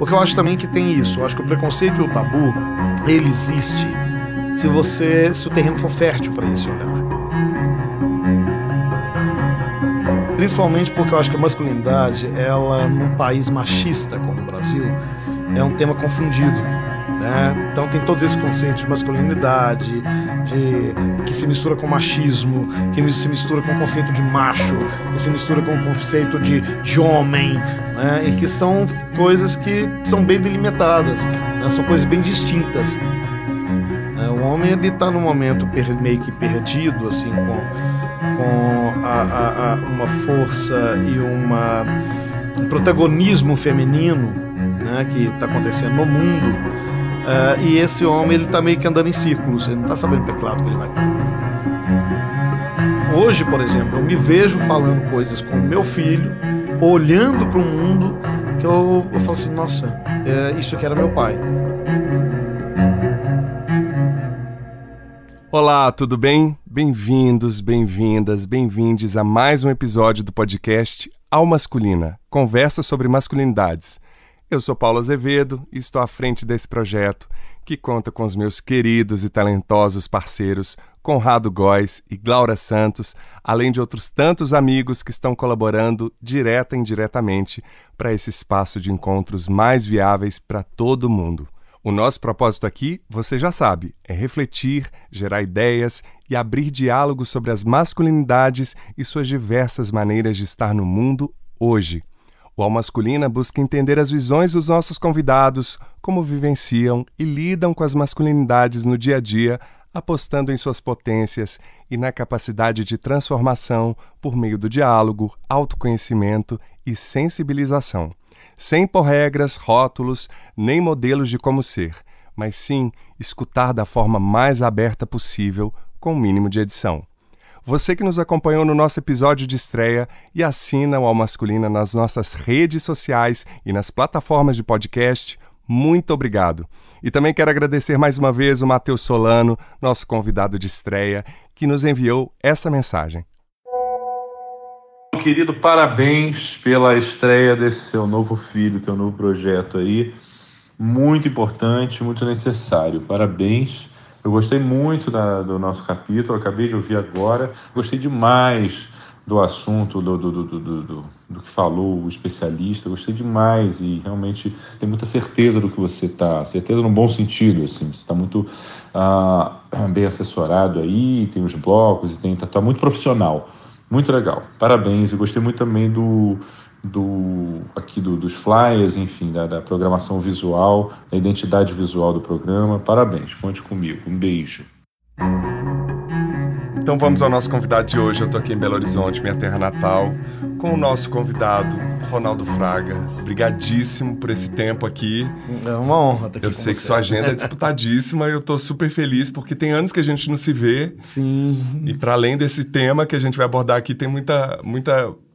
Porque eu acho também que tem isso. Eu acho que o preconceito e o tabu, ele existe se o terreno for fértil para esse olhar. Principalmente porque eu acho que a masculinidade, ela, num país machista como o Brasil, é um tema confundido, né? Então tem todos esses conceitos de masculinidade, que se mistura com machismo, que se mistura com o conceito de macho, que se mistura com o conceito de homem, né? E que são coisas que são bem delimitadas, né? São coisas bem distintas. O homem, ele está num momento meio que perdido, assim, com uma força e um protagonismo feminino, né, que está acontecendo no mundo, e esse homem, ele está meio que andando em círculos, ele não está sabendo para que lado que ele vai. Hoje, por exemplo, eu me vejo falando coisas com meu filho, olhando para o mundo, que eu falo assim, nossa, isso aqui era meu pai. Olá, tudo bem? Bem-vindos, bem-vindas, bem-vindes a mais um episódio do podcast Ao Masculina, conversa sobre masculinidades. Eu sou Paulo Azevedo e estou à frente desse projeto, que conta com os meus queridos e talentosos parceiros Conrado Góes e Glaura Santos, além de outros tantos amigos que estão colaborando direta e indiretamente para esse espaço de encontros mais viáveis para todo mundo. O nosso propósito aqui, você já sabe, é refletir, gerar ideias e abrir diálogos sobre as masculinidades e suas diversas maneiras de estar no mundo hoje. O Ao Masculina busca entender as visões dos nossos convidados, como vivenciam e lidam com as masculinidades no dia a dia, apostando em suas potências e na capacidade de transformação por meio do diálogo, autoconhecimento e sensibilização. Sem impor regras, rótulos, nem modelos de como ser, mas sim escutar da forma mais aberta possível, com o mínimo de edição. Você que nos acompanhou no nosso episódio de estreia e assina o Ao Masculina nas nossas redes sociais e nas plataformas de podcast, muito obrigado. E também quero agradecer mais uma vez o Matheus Solano, nosso convidado de estreia, que nos enviou essa mensagem. Querido, parabéns pela estreia desse seu novo filho, teu novo projeto aí. Muito importante, muito necessário. Parabéns. Eu gostei muito do nosso capítulo, acabei de ouvir agora. Gostei demais do assunto, do que falou o especialista. Gostei demais e realmente tem muita certeza do que você está. Certeza no bom sentido, assim. Você está muito bem assessorado aí, tem os blocos, e tá muito profissional. Muito legal, parabéns. Eu gostei muito também dos flyers, enfim, da programação visual, da identidade visual do programa. Parabéns, conte comigo. Um beijo. Então vamos ao nosso convidado de hoje. Eu estou aqui em Belo Horizonte, minha terra natal, com o nosso convidado, Ronaldo Fraga. Obrigadíssimo por esse tempo aqui. É uma honra estar aqui. Eu sei que sua agenda é disputadíssima e eu estou super feliz porque tem anos que a gente não se vê. Sim. E para além desse tema que a gente vai abordar aqui, tem muita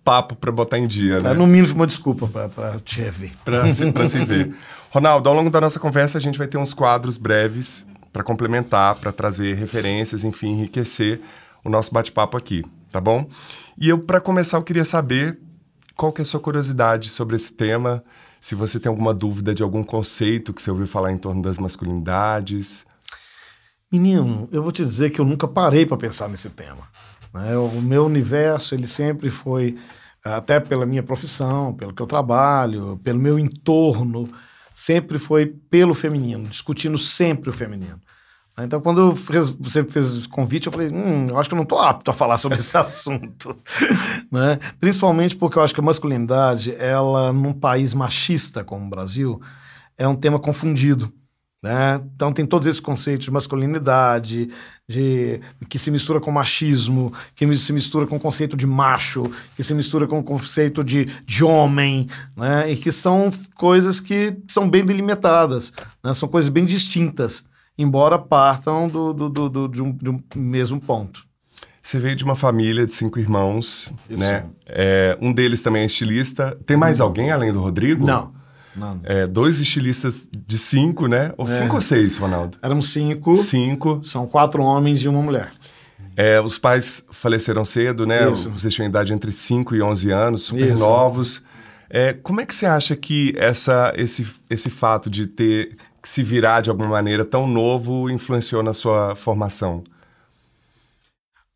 papo para botar em dia, né? No mínimo uma desculpa para te ver. Para se ver. Ronaldo, ao longo da nossa conversa a gente vai ter uns quadros breves para complementar, para trazer referências, enfim, enriquecer o nosso bate-papo aqui, tá bom? E eu, para começar, eu queria saber qual que é a sua curiosidade sobre esse tema, se você tem alguma dúvida de algum conceito que você ouviu falar em torno das masculinidades. Menino, eu vou te dizer que eu nunca parei para pensar nesse tema, né? O meu universo, ele sempre foi, até pela minha profissão, pelo que eu trabalho, pelo meu entorno, sempre foi pelo feminino, discutindo sempre o feminino. Então, quando você fez convite, eu falei, eu acho que eu não estou apto a falar sobre esse assunto. Né? Principalmente porque eu acho que a masculinidade, ela, num país machista como o Brasil, é um tema confundido. Né? Então, tem todos esses conceitos de masculinidade, que se mistura com machismo, que se mistura com o conceito de macho, que se mistura com o conceito de homem, né? E que são coisas que são bem delimitadas, né? São coisas bem distintas, embora partam de um mesmo ponto. Você veio de uma família de 5 irmãos, né? Um deles também é estilista. Tem mais alguém além do Rodrigo? Não. 2 estilistas de 5, né? Ou 5 ou 6, Ronaldo? Éramos 5. 5. São 4 homens e uma mulher. Os pais faleceram cedo, né? Isso. Vocês tinham idade entre 5 e 11 anos, super novos. Como é que você acha que esse fato de ter que se virar de alguma maneira tão novo influenciou na sua formação?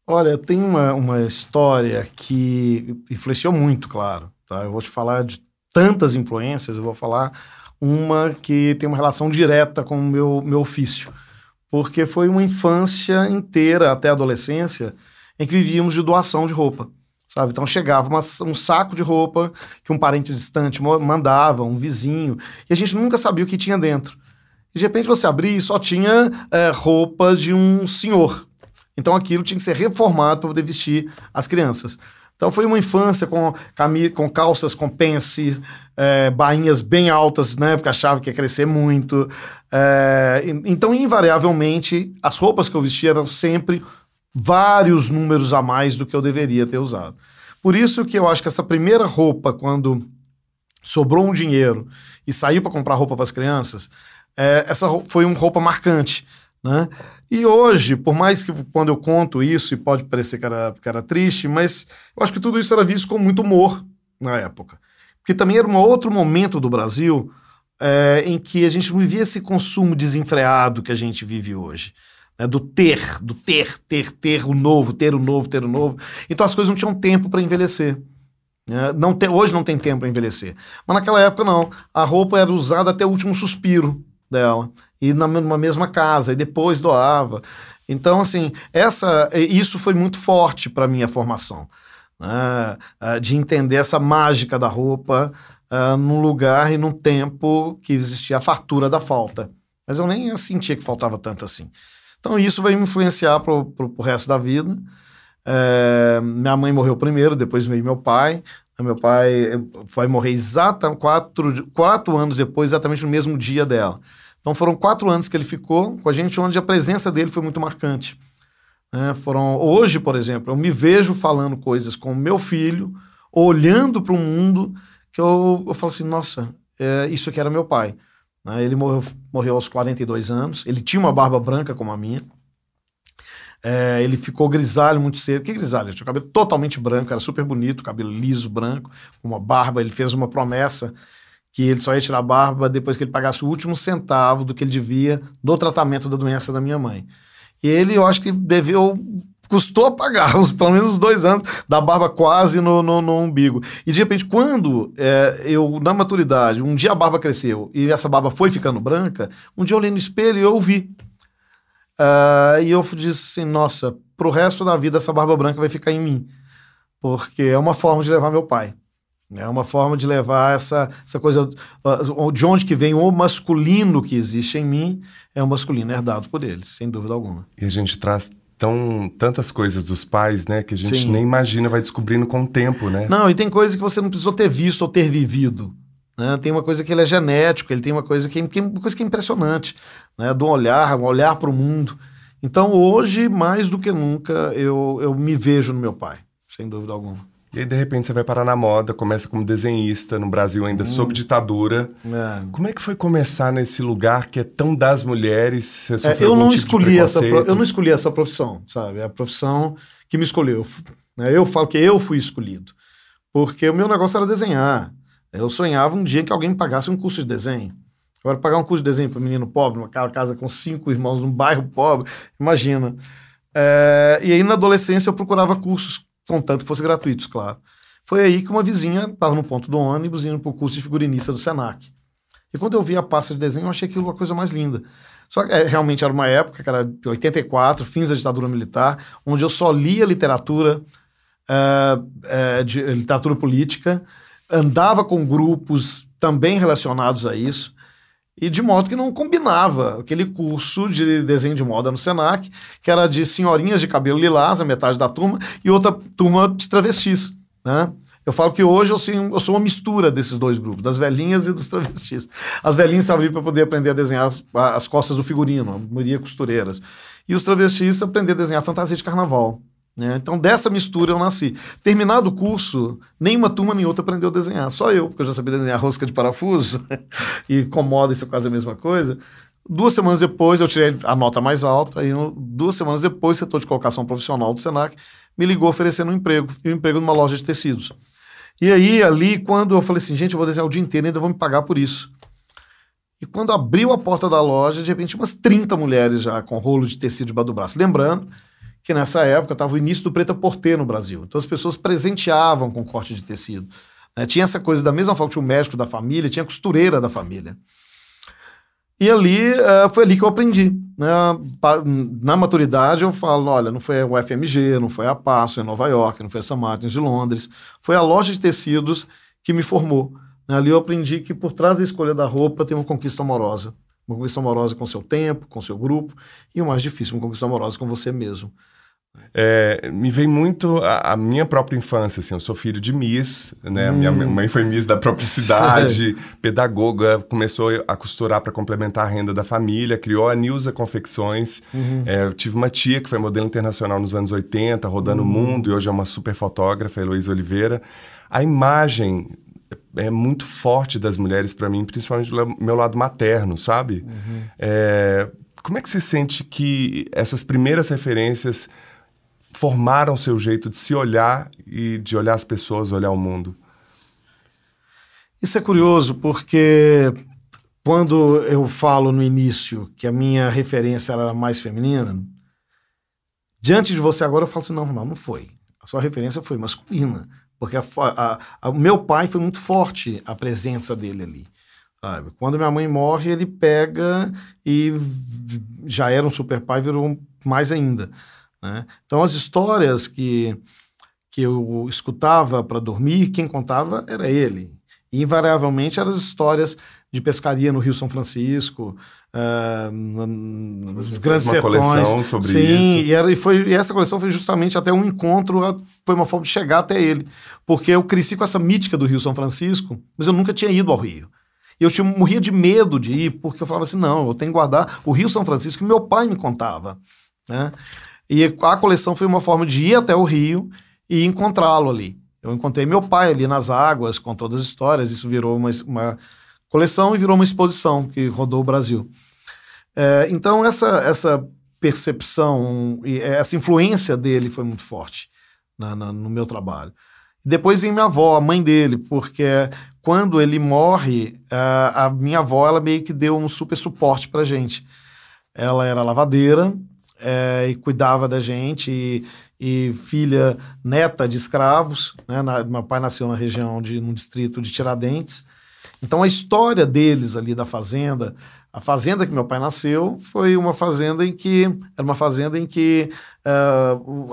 Olha, tem uma história que influenciou muito, claro. Tá? Eu vou te falar de tantas influências, eu vou falar uma que tem uma relação direta com o meu ofício. Porque foi uma infância inteira, até a adolescência, em que vivíamos de doação de roupa. Sabe? Então chegava um saco de roupa que um parente distante mandava, um vizinho, e a gente nunca sabia o que tinha dentro. E de repente você abria e só tinha roupa de um senhor. Então aquilo tinha que ser reformado para poder vestir as crianças. Então foi uma infância com calças com pence, bainhas bem altas, né, porque achava que ia crescer muito. Então, invariavelmente, as roupas que eu vestia eram sempre vários números a mais do que eu deveria ter usado. Por isso que eu acho que essa primeira roupa, quando sobrou um dinheiro e saiu para comprar roupa para as crianças, essa foi uma roupa marcante, né? E hoje, por mais que quando eu conto isso, e pode parecer que era triste, mas eu acho que tudo isso era visto com muito humor na época. Porque também era um outro momento do Brasil em que a gente não vivia esse consumo desenfreado que a gente vive hoje. Né? Do ter o novo, ter o novo. Então as coisas não tinham tempo para envelhecer. Hoje não tem tempo para envelhecer. Mas naquela época não. A roupa era usada até o último suspiro dela. E numa mesma casa, e depois doava. Então, assim, isso foi muito forte para a minha formação, né? De entender essa mágica da roupa num lugar e num tempo que existia a fartura da falta. Mas eu nem sentia que faltava tanto assim. Então, isso vai me influenciar pro resto da vida. Minha mãe morreu primeiro, depois veio meu pai. Meu pai vai morrer exatamente 4 anos depois, exatamente no mesmo dia dela. Então foram 4 anos que ele ficou com a gente, onde a presença dele foi muito marcante. Hoje, por exemplo, eu me vejo falando coisas com o meu filho, olhando para o mundo, que eu falo assim, nossa, isso aqui era meu pai. Ele morreu aos 42 anos, ele tinha uma barba branca como a minha, ele ficou grisalho muito cedo. Que grisalho? Ele tinha o cabelo totalmente branco, era super bonito, cabelo liso, branco, com uma barba. Ele fez uma promessa que ele só ia tirar a barba depois que ele pagasse o último centavo do que ele devia no tratamento da doença da minha mãe. E ele, eu acho que custou pagar pelo menos os 2 anos da barba quase no umbigo. E de repente, quando eu, na maturidade, um dia a barba cresceu e essa barba foi ficando branca, um dia eu olhei no espelho e eu vi. E eu disse assim, nossa, pro resto da vida essa barba branca vai ficar em mim. Porque é uma forma de levar meu pai. É uma forma de levar essa coisa, de onde que vem o masculino que existe em mim, é o masculino herdado por eles, sem dúvida alguma. E a gente traz tantas coisas dos pais, né, que a gente nem imagina, vai descobrindo com o tempo, né? Não, e tem coisa que você não precisou ter visto ou ter vivido. Né? Tem uma coisa que ele é genético, ele tem uma coisa que é impressionante, né? Do olhar para o mundo. Então hoje, mais do que nunca, eu me vejo no meu pai, sem dúvida alguma. E aí, de repente, você vai parar na moda, começa como desenhista no Brasil ainda sob ditadura. Como é que foi começar nesse lugar que é tão das mulheres? Você sofreu algum tipo de preconceito? Eu não escolhi essa profissão, sabe? É a profissão que me escolheu. Eu falo que eu fui escolhido. Porque o meu negócio era desenhar. Eu sonhava um dia que alguém me pagasse um curso de desenho. Agora, pagar um curso de desenho para um menino pobre, numa casa com 5 irmãos, num bairro pobre, imagina. E aí, na adolescência, eu procurava cursos, contanto que fossem gratuitos, claro. Foi aí que uma vizinha estava no ponto do ônibus indo para o curso de figurinista do Senac. E quando eu vi a pasta de desenho, eu achei aquilo uma coisa mais linda. Só que realmente era uma época, que era de 84, fins da ditadura militar, onde eu só lia literatura, de literatura política, andava com grupos também relacionados a isso, e de modo que não combinava aquele curso de desenho de moda no Senac, que era de senhorinhas de cabelo lilás, a metade da turma, e outra turma de travestis, né? Eu falo que hoje eu sou uma mistura desses dois grupos, das velhinhas e dos travestis. As velhinhas estavam ali para poder aprender a desenhar as costas do figurino, a maioria costureiras. E os travestis aprender a desenhar fantasia de carnaval. Né? Então, dessa mistura eu nasci. Terminado o curso, nenhuma turma nem outra aprendeu a desenhar. Só eu, porque eu já sabia desenhar rosca de parafuso e com moda isso é quase a mesma coisa. 2 semanas depois, eu tirei a nota mais alta, e 2 semanas depois, o setor de colocação profissional do Senac me ligou oferecendo um emprego numa loja de tecidos. E aí, ali, quando eu falei assim, gente, eu vou desenhar o dia inteiro, ainda vão me pagar por isso. E quando abriu a porta da loja, de repente, umas 30 mulheres já com rolo de tecido debaixo do braço. Lembrando que nessa época estava o início do prêt-à-porter no Brasil. Então as pessoas presenteavam com corte de tecido. Tinha essa coisa, da mesma forma que tinha o médico da família, tinha a costureira da família. E ali, foi ali que eu aprendi. Né? Na maturidade eu falo, olha, não foi o FMG, não foi a Passo em Nova York, não foi a St. Martins de Londres, foi a loja de tecidos que me formou. Ali eu aprendi que por trás da escolha da roupa tem uma conquista amorosa. Uma conquista amorosa com seu tempo, com seu grupo, e o mais difícil, uma conquista amorosa com você mesmo. Me vem muito a minha própria infância, assim, eu sou filho de Miss, né? Minha mãe foi Miss da própria cidade, pedagoga, começou a costurar para complementar a renda da família, criou a Nilza Confecções. Eu tive uma tia que foi modelo internacional nos anos 80, rodando o mundo, e hoje é uma super fotógrafa, Heloísa Oliveira. A imagem é muito forte das mulheres para mim, principalmente do meu lado materno, sabe? Como é que você sente que essas primeiras referências formaram seu jeito de se olhar e de olhar as pessoas, olhar o mundo? Isso é curioso, porque quando eu falo no início que a minha referência era mais feminina, diante de você agora eu falo assim, não foi. A sua referência foi masculina, porque o meu pai foi muito forte, a presença dele ali. Sabe? Quando minha mãe morre, ele pega e já era um super pai, virou mais ainda. Né? Então, as histórias que eu escutava para dormir, quem contava era ele. E, invariavelmente, eram as histórias de pescaria no Rio São Francisco, nos Grandes Sertões. Uma coleção sobre Sim, isso. E essa coleção foi justamente até um encontro, foi uma forma de chegar até ele. Porque eu cresci com essa mítica do Rio São Francisco, mas eu nunca tinha ido ao Rio. E eu morria de medo de ir, porque eu falava assim, não, eu tenho que guardar o Rio São Francisco que meu pai me contava. Né? E a coleção foi uma forma de ir até o Rio e encontrá-lo ali. Eu encontrei meu pai ali nas águas, com todas as histórias, isso virou uma coleção e virou uma exposição que rodou o Brasil. Então essa percepção, essa influência dele foi muito forte no meu trabalho. Depois vem minha avó, a mãe dele, porque quando ele morre, a minha avó ela meio que deu um super suporte pra gente. Ela era lavadeira e cuidava da gente, e filha, neta de escravos. Né? Meu pai nasceu na região, no distrito de Tiradentes. Então a história deles ali da fazenda, a fazenda que meu pai nasceu, foi uma fazenda em que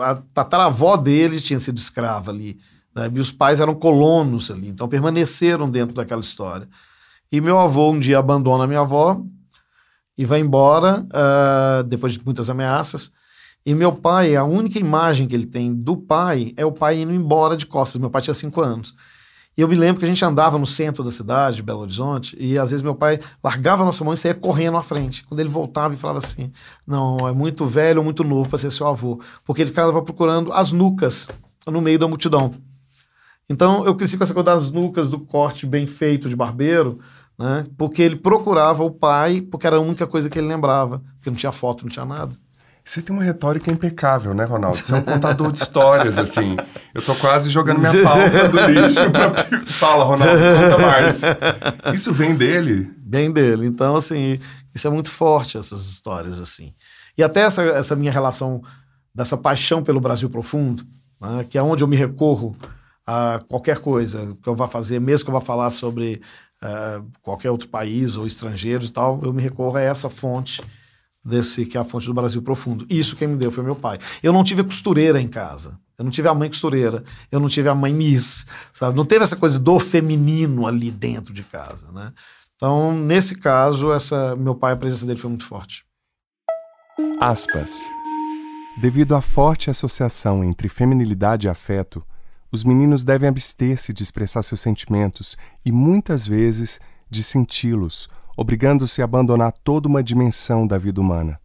a tataravó deles tinha sido escrava ali. Né? E os pais eram colonos ali, então permaneceram dentro daquela história. E meu avô um dia abandona a minha avó e vai embora, depois de muitas ameaças. E meu pai, a única imagem que ele tem do pai é o pai indo embora de costas. Meu pai tinha 5 anos. E eu me lembro que a gente andava no centro da cidade, de Belo Horizonte, e às vezes meu pai largava a nossa mão e saía correndo à frente. Quando ele voltava e falava assim, não, é muito velho ou muito novo para ser seu avô. Porque ele ficava procurando as nucas no meio da multidão. Então eu cresci com essa coisa das nucas, do corte bem feito de barbeiro, né? Porque ele procurava o pai, porque era a única coisa que ele lembrava, porque não tinha foto, não tinha nada. Você tem uma retórica impecável, né, Ronaldo? Você é um contador de histórias, assim. Eu tô quase jogando minha pauta do lixo pra... Fala, Ronaldo, conta mais. Isso vem dele? Vem dele. Então, assim, isso é muito forte, essas histórias, assim. E até essa minha relação, dessa paixão pelo Brasil profundo, né, que é onde eu me recorro a qualquer coisa que eu vá fazer, mesmo que eu vá falar sobre qualquer outro país ou estrangeiros e tal, eu me recorro a essa fonte, que é a fonte do Brasil profundo. Isso quem me deu foi meu pai. Eu não tive a costureira em casa. Eu não tive a mãe costureira. Eu não tive a mãe Miss, sabe? Não teve essa coisa do feminino ali dentro de casa, né? Então, nesse caso, meu pai, a presença dele foi muito forte. Aspas. Devido à forte associação entre feminilidade e afeto, os meninos devem abster-se de expressar seus sentimentos e, muitas vezes, de senti-los, obrigando-se a abandonar toda uma dimensão da vida humana.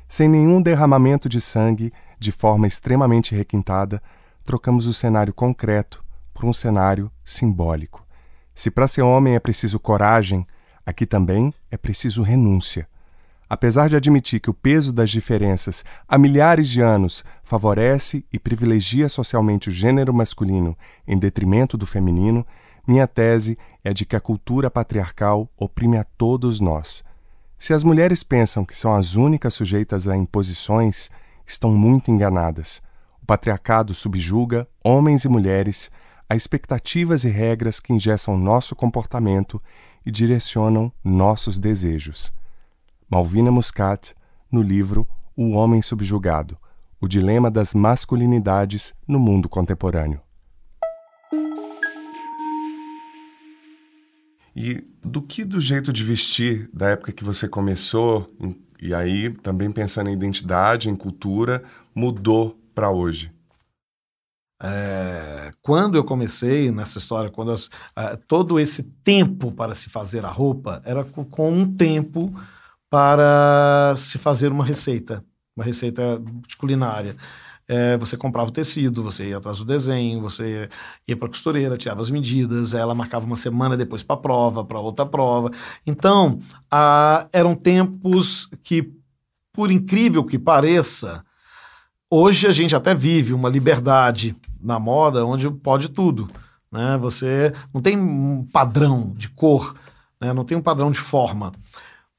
Sem nenhum derramamento de sangue, de forma extremamente requintada, trocamos o cenário concreto por um cenário simbólico. Se para ser homem é preciso coragem, aqui também é preciso renúncia. apesar de admitir que o peso das diferenças há milhares de anos favorece e privilegia socialmente o gênero masculino em detrimento do feminino, minha tese é de que a cultura patriarcal oprime a todos nós. Se as mulheres pensam que são as únicas sujeitas a imposições, estão muito enganadas. O patriarcado subjuga homens e mulheres a expectativas e regras que engessam nosso comportamento e direcionam nossos desejos. Malvina Muscat, no livro O Homem Subjugado, o dilema das masculinidades no mundo contemporâneo. E do jeito de vestir da época que você começou, e aí também pensando em identidade, em cultura, mudou para hoje? Quando eu comecei nessa história, todo esse tempo para se fazer a roupa era com um tempo para se fazer uma receita de culinária. Você comprava o tecido, você ia atrás do desenho, você ia para a costureira, tirava as medidas, ela marcava uma semana depois para a prova, para outra prova. Então, eram tempos que, por incrível que pareça, hoje a gente até vive uma liberdade na moda onde pode tudo, né? Você não tem um padrão de cor, né? Não tem um padrão de forma.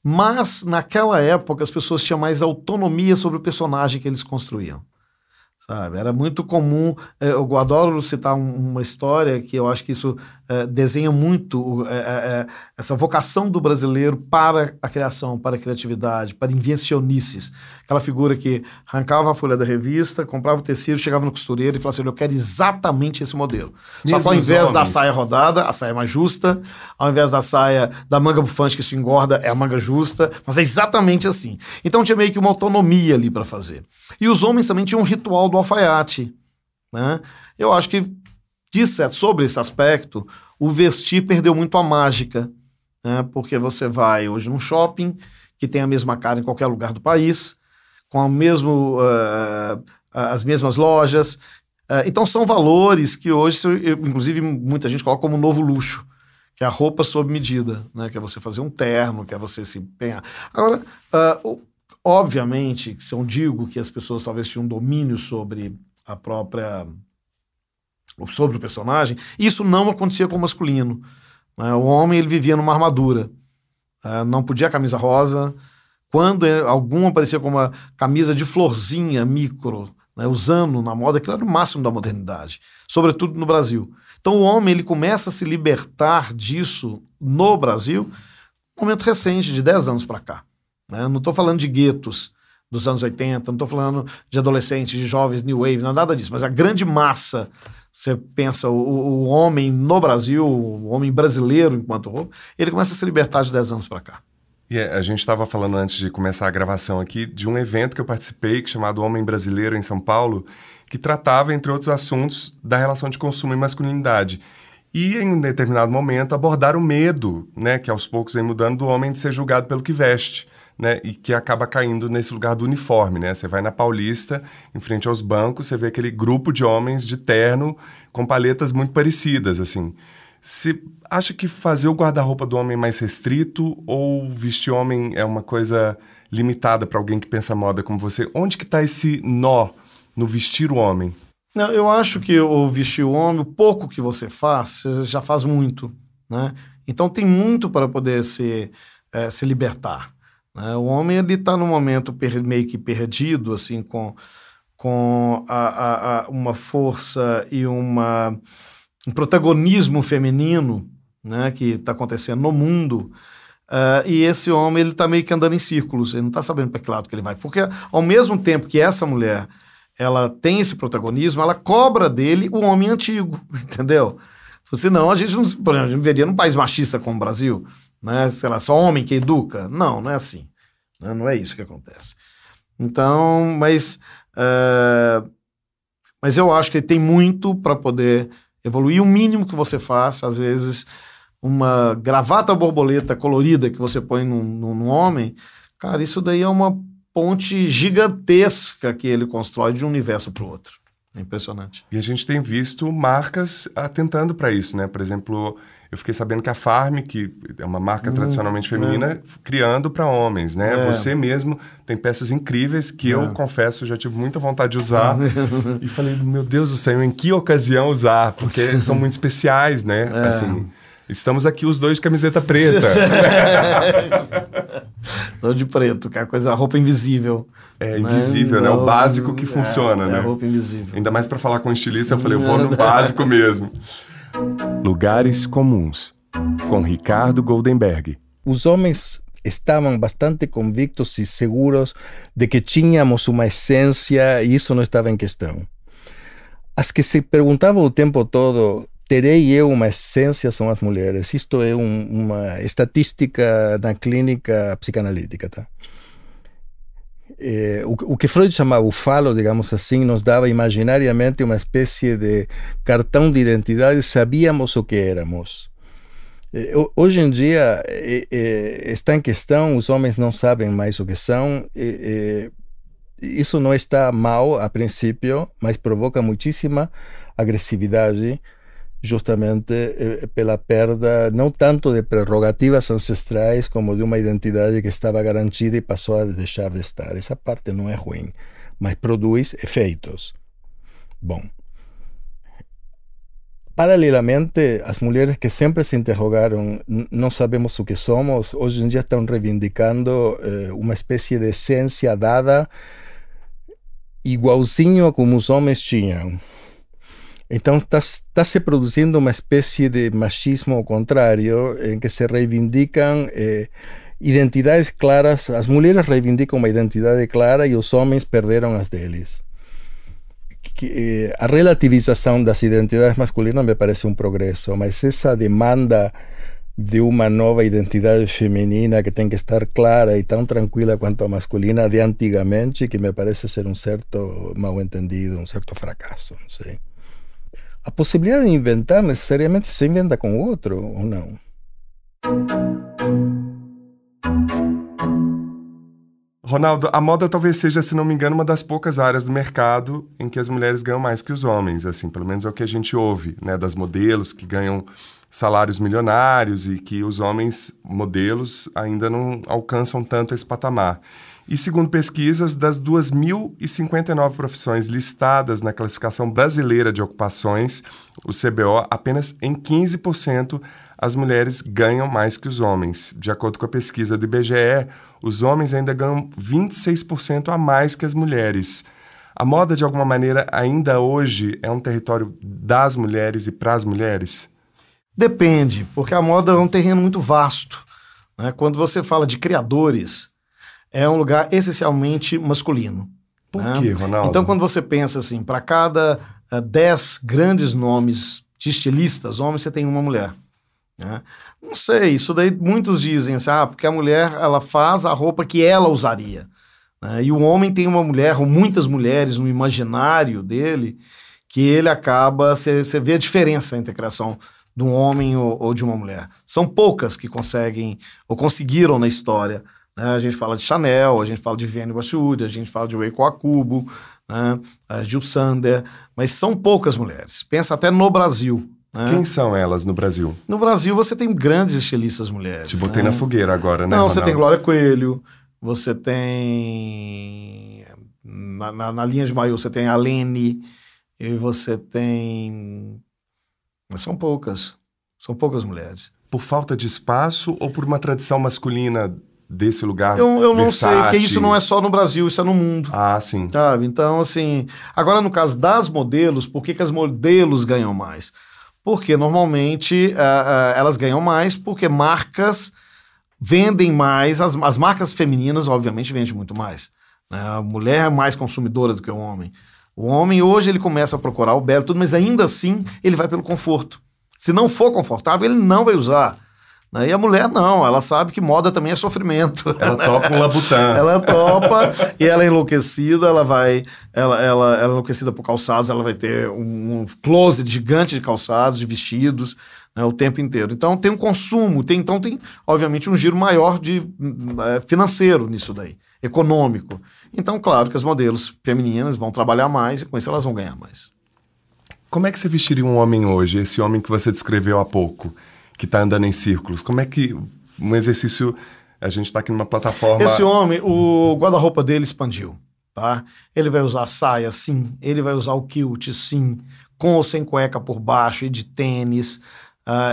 Mas, naquela época, as pessoas tinham mais autonomia sobre o personagem que eles construíam. Sabe? Era muito comum, eu adoro citar uma história que eu acho que isso desenha muito essa vocação do brasileiro para a criação, para a criatividade, para invencionices. Aquela figura que arrancava a folha da revista, comprava o tecido, chegava no costureiro e falava assim, eu quero exatamente esse modelo. Só que ao invés da saia rodada, a saia é mais justa, ao invés da saia da manga bufante, que isso engorda, é a manga justa, mas é exatamente assim. Então tinha meio que uma autonomia ali para fazer. E os homens também tinham um ritual do alfaiate, né? Eu acho que, sobre esse aspecto, o vestir perdeu muito a mágica, né? Porque você vai hoje num shopping que tem a mesma cara em qualquer lugar do país, com as mesmas lojas. Então são valores que hoje, inclusive, muita gente coloca como novo luxo, que é a roupa sob medida, né? Que é você fazer um terno, que é você se empenhar. Agora, obviamente, se eu digo que as pessoas talvez tinham um domínio sobre sobre o personagem, isso não acontecia com o masculino, né? O homem, ele vivia numa armadura, não podia camisa rosa, quando algum aparecia com uma camisa de florzinha micro, né, usando na moda, aquilo era o máximo da modernidade, sobretudo no Brasil. Então o homem, ele começa a se libertar disso no Brasil num momento recente, de 10 anos para cá. Não estou falando de guetos dos anos 80, não estou falando de adolescentes, de jovens, new wave, não é nada disso, mas a grande massa, você pensa, o homem no Brasil, o homem brasileiro enquanto roupa, ele começa a se libertar de 10 anos para cá. E a gente estava falando antes de começar a gravação aqui de um evento que eu participei, chamado Homem Brasileiro em São Paulo, que tratava, entre outros assuntos, da relação de consumo e masculinidade. E, em um determinado momento, abordar o medo, né, que aos poucos vem mudando, do homem de ser julgado pelo que veste, né, e que acaba caindo nesse lugar do uniforme, né? Você vai na Paulista, em frente aos bancos, você vê aquele grupo de homens de terno com paletas muito parecidas, assim. Você acha que fazer o guarda-roupa do homem mais restrito ou vestir homem é uma coisa limitada para alguém que pensa moda como você? Onde que está esse nó no vestir o homem? Não, eu acho que o vestir o homem, o pouco que você faz, você já faz muito, né? Então tem muito para poder se libertar, né? O homem, ele está num momento meio que perdido, assim, com uma força e um protagonismo feminino, né, que está acontecendo no mundo, e esse homem, ele está meio que andando em círculos, ele não está sabendo para que lado que ele vai, porque ao mesmo tempo que essa mulher, ela tem esse protagonismo, ela cobra dele o homem antigo, entendeu? Senão a gente não veria num país machista como o Brasil, né? Sei lá, só homem que educa. Não, não é assim, né? Não é isso que acontece. Então, mas eu acho que tem muito para poder evoluir. O mínimo que você faça, às vezes, uma gravata borboleta colorida que você põe num homem, cara, isso daí é uma ponte gigantesca que ele constrói de um universo para o outro. É impressionante. E a gente tem visto marcas atentando para isso, né? Por exemplo, eu fiquei sabendo que a Farm, que é uma marca tradicionalmente feminina, criando para homens, né? Você mesmo tem peças incríveis que eu, confesso, já tive muita vontade de usar. E falei, meu Deus do céu, em que ocasião usar? Porque são muito especiais, né? Assim, estamos aqui os dois de camiseta preta. Tô de preto, que é a roupa invisível. É invisível, né? O básico que funciona, né? É a roupa invisível. Ainda mais para falar com um estilista, eu falei, eu vou no básico mesmo. Lugares comuns, com Ricardo Goldenberg. Os homens estavam bastante convictos e seguros de que tínhamos uma essência e isso não estava em questão. As que se perguntavam o tempo todo, terei eu uma essência, são as mulheres. Isto é uma estatística na clínica psicanalítica, tá? O que Freud chamava o falo, digamos assim, nos dava imaginariamente uma espécie de cartão de identidade, sabíamos o que éramos. Hoje em dia está em questão, os homens não sabem mais o que são. Isso não está mal a princípio, mas provoca muitíssima agressividade, justamente pela perda não tanto de prerrogativas ancestrais como de uma identidade que estava garantida e passou a deixar de estar. Essa parte não é ruim, mas produz efeitos. Bom, paralelamente, as mulheres que sempre se interrogaram, não sabemos o que somos, hoje em dia estão reivindicando uma espécie de essência dada igualzinho a como os homens tinham. Então está se produzindo uma espécie de machismo ao contrário, em que se reivindicam identidades claras. As mulheres reivindicam uma identidade clara e os homens perderam as deles. A relativização das identidades masculinas me parece um progresso, mas essa demanda de uma nova identidade feminina que tem que estar clara e tão tranquila quanto a masculina de antigamente, que me parece ser um certo mal-entendido, um certo fracasso, não sei. A possibilidade de inventar necessariamente se inventa com o outro, ou não? Ronaldo, a moda talvez seja, se não me engano, uma das poucas áreas do mercado em que as mulheres ganham mais que os homens, assim, pelo menos é o que a gente ouve, né, das modelos que ganham salários milionários e que os homens modelos ainda não alcançam tanto esse patamar. E segundo pesquisas, das 2.059 profissões listadas na classificação brasileira de ocupações, o CBO, apenas em 15% as mulheres ganham mais que os homens. De acordo com a pesquisa do IBGE, os homens ainda ganham 26% a mais que as mulheres. A moda, de alguma maneira, ainda hoje é um território das mulheres e para as mulheres? Depende, porque a moda é um terreno muito vasto, né? Quando você fala de criadores, é um lugar essencialmente masculino. Por quê, Ronaldo? Então, quando você pensa assim, para cada 10 grandes nomes de estilistas, homens, você tem uma mulher. Né? Não sei, isso daí muitos dizem assim, porque a mulher ela faz a roupa que ela usaria. Né? E o homem tem uma mulher, ou muitas mulheres no imaginário dele, que ele acaba, você vê a diferença entre a criação de um homem ou de uma mulher. São poucas que conseguem, ou conseguiram na história. Né? A gente fala de Chanel, a gente fala de Vivienne Westwood, a gente fala de Rei Kawakubo, né? A Jil Sander, mas são poucas mulheres. Pensa até no Brasil. Né? Quem são elas no Brasil? No Brasil você tem grandes estilistas mulheres. Te botei na fogueira agora, né, Não, Ronaldo? você tem Glória Coelho, você tem... Na linha de maiô você tem a Lene, e você tem... Mas são poucas mulheres. Por falta de espaço ou por uma tradição masculina desse lugar eu não sei, porque Versace? isso não é só no Brasil, isso é no mundo. Ah, sim. Sabe? Então, assim... Agora, no caso das modelos, por que as modelos ganham mais? Porque, normalmente, elas ganham mais porque marcas vendem mais. As marcas femininas, obviamente, vendem muito mais. Né? A mulher é mais consumidora do que o homem. O homem, hoje, ele começa a procurar o belo, tudo, mas ainda assim, ele vai pelo conforto. Se não for confortável, ele não vai usar. Né? E a mulher não, ela sabe que moda também é sofrimento. Ela topa um labutã. Ela topa e ela é enlouquecida, ela é enlouquecida por calçados, ela vai ter um closet gigante de calçados, de vestidos, né, o tempo inteiro. Então tem um consumo, tem obviamente um giro maior financeiro nisso daí, econômico. Então, claro que as modelos femininas vão trabalhar mais e com isso elas vão ganhar mais. Como é que você vestiria um homem hoje, esse homem que você descreveu há pouco, que está andando em círculos? Como é que um exercício... A gente está aqui numa plataforma... Esse homem, o guarda-roupa dele expandiu, tá? Ele vai usar saia, sim. Ele vai usar o kilt, sim. Com ou sem cueca por baixo e de tênis.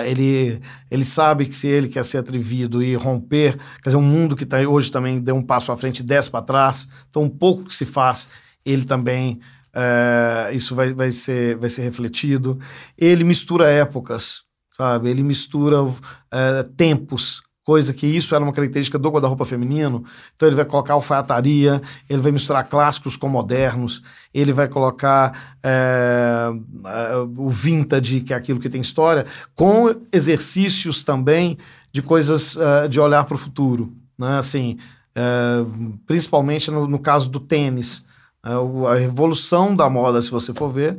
Ele sabe que se ele quer ser atrevido e romper... Quer dizer, um mundo que hoje também deu um passo à frente e 10 para trás. Então, um pouco que se faz, ele também... isso vai ser refletido. Ele mistura épocas, sabe? Ele mistura tempos, coisa que isso era uma característica do guarda-roupa feminino. Então ele vai colocar alfaiataria, ele vai misturar clássicos com modernos, ele vai colocar o vintage, que é aquilo que tem história, com exercícios também de coisas de olhar para o futuro, né? Assim, principalmente no caso do tênis. A revolução da moda, se você for ver,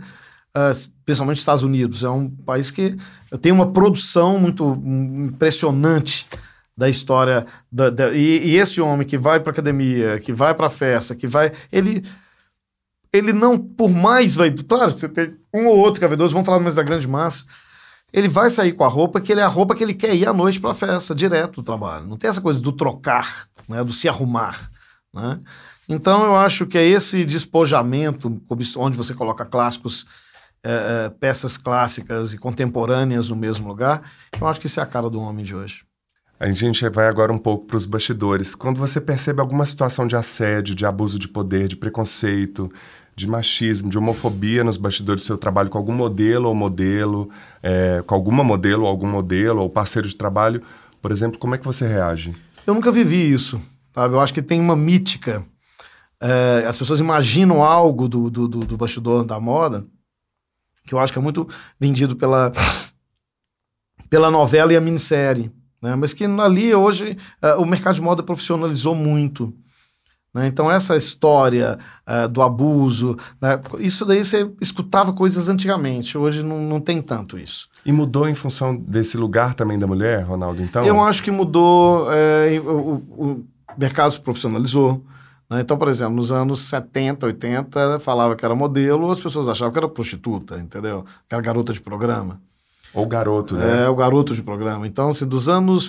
principalmente nos Estados Unidos, é um país que tem uma produção muito impressionante da história. E esse homem que vai para academia, que vai para festa, ele não, por mais claro, você tem um ou outro caveidoso, vamos falar mais da grande massa, ele vai sair com a roupa que é a roupa que ele quer ir à noite para a festa, direto do trabalho. Não tem essa coisa do trocar, né, do se arrumar, né? Então, eu acho que é esse despojamento, onde você coloca clássicos, peças clássicas e contemporâneas no mesmo lugar, eu acho que isso é a cara do homem de hoje. A gente vai agora um pouco para os bastidores. Quando você percebe alguma situação de assédio, de abuso de poder, de preconceito, de machismo, de homofobia nos bastidores do seu trabalho com algum modelo ou modelo, com alguma modelo ou algum modelo ou parceiro de trabalho, por exemplo, como é que você reage? Eu nunca vivi isso, sabe? Eu acho que tem uma mítica. As pessoas imaginam algo do bastidor da moda, que eu acho que é muito vendido pela novela e a minissérie, né? Mas que ali hoje o mercado de moda profissionalizou muito, né? Então essa história do abuso, né? Isso daí você escutava coisas antigamente, hoje não tem tanto isso. E mudou em função desse lugar também da mulher, Ronaldo, então? Eu acho que mudou, o mercado se profissionalizou. Então, por exemplo, nos anos 70, 80, falava que era modelo, as pessoas achavam que era prostituta, entendeu? Que era garota de programa. Ou garoto, né? O garoto de programa. Então, assim,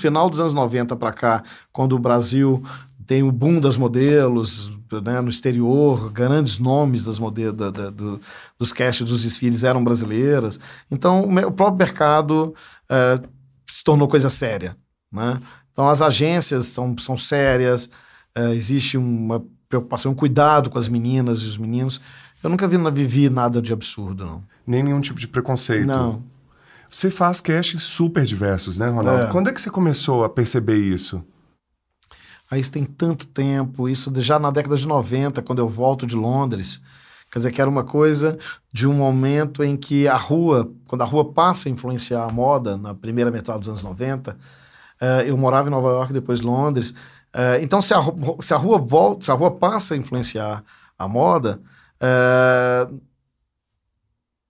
final dos anos 90 para cá, quando o Brasil tem o boom das modelos, né, no exterior, grandes nomes das modelos, dos castes dos desfiles eram brasileiras. Então, o próprio mercado se tornou coisa séria, né? Então, as agências são sérias, existe uma preocupação, um cuidado com as meninas e os meninos. Eu nunca vivi nada de absurdo, não. Nem nenhum tipo de preconceito? Não. Você faz castings super diversos, né, Ronaldo? Quando é que você começou a perceber isso? Isso tem tanto tempo, isso já na década de 90, quando eu volto de Londres. Quer dizer, que era uma coisa de um momento em que quando a rua passa a influenciar a moda, na primeira metade dos anos 90, eu morava em Nova York, depois Londres. Então, se a rua passa a influenciar a moda,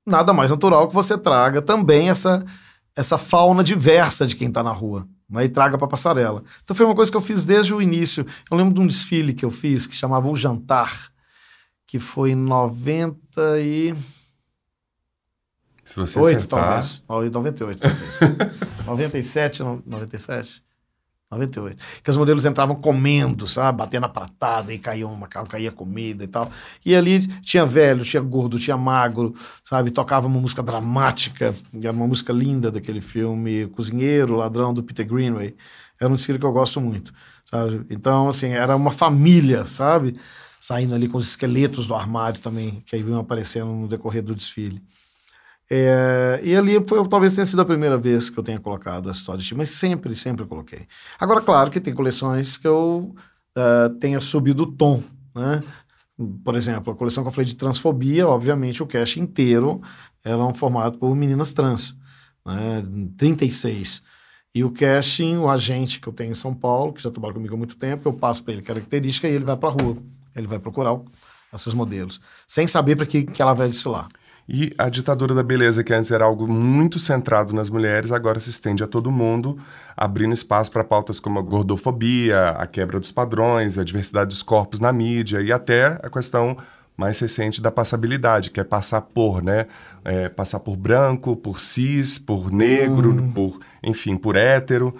nada mais natural que você traga também essa fauna diversa de quem está na rua, né, e traga para a passarela. Então, foi uma coisa que eu fiz desde o início. Eu lembro de um desfile que eu fiz, que chamava O Jantar, que foi em 90 e... Se você acertar... talvez. 98, talvez. 97, 97... 98. Que os modelos entravam comendo, sabe? Batendo a pratada e caía comida e tal. E ali tinha velho, tinha gordo, tinha magro, sabe? Tocava uma música dramática, era uma música linda daquele filme Cozinheiro, Ladrão, do Peter Greenaway. Era um desfile que eu gosto muito, sabe? Então, assim, era uma família, sabe? Saindo ali com os esqueletos do armário também, que aí iam aparecendo no decorrer do desfile. E ali talvez tenha sido a primeira vez que eu tenha colocado essa história de estilo, mas sempre coloquei. Agora, claro que tem coleções que eu tenha subido o tom, né? Por exemplo, a coleção que eu falei de transfobia, obviamente o cast inteiro era formado por meninas trans, né? 36. E o casting, o agente que eu tenho em São Paulo, que já trabalha comigo há muito tempo, eu passo para ele característica e ele vai para a rua. Ele vai procurar esses modelos, sem saber para que ela vai desfilar. E a ditadura da beleza, que antes era algo muito centrado nas mulheres, agora se estende a todo mundo, abrindo espaço para pautas como a gordofobia, a quebra dos padrões, a diversidade dos corpos na mídia e até a questão mais recente da passabilidade, que é passar por, né? Passar por branco, por cis, por negro, por hétero.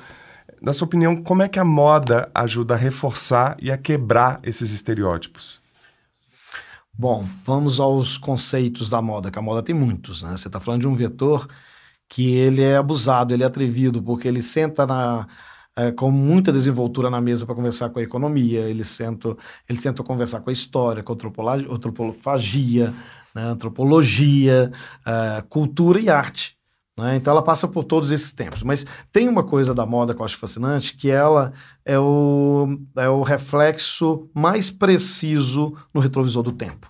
Na sua opinião, como é que a moda ajuda a reforçar e a quebrar esses estereótipos? Bom, vamos aos conceitos da moda, que a moda tem muitos, né? Você está falando de um vetor que ele é abusado, ele é atrevido, porque ele senta com muita desenvoltura na mesa para conversar com a economia, ele senta para conversar com a história, com a antropofagia, né? Antropologia, cultura e arte. Né? Então ela passa por todos esses tempos. Mas tem uma coisa da moda que eu acho fascinante, que ela é o reflexo mais preciso no retrovisor do tempo.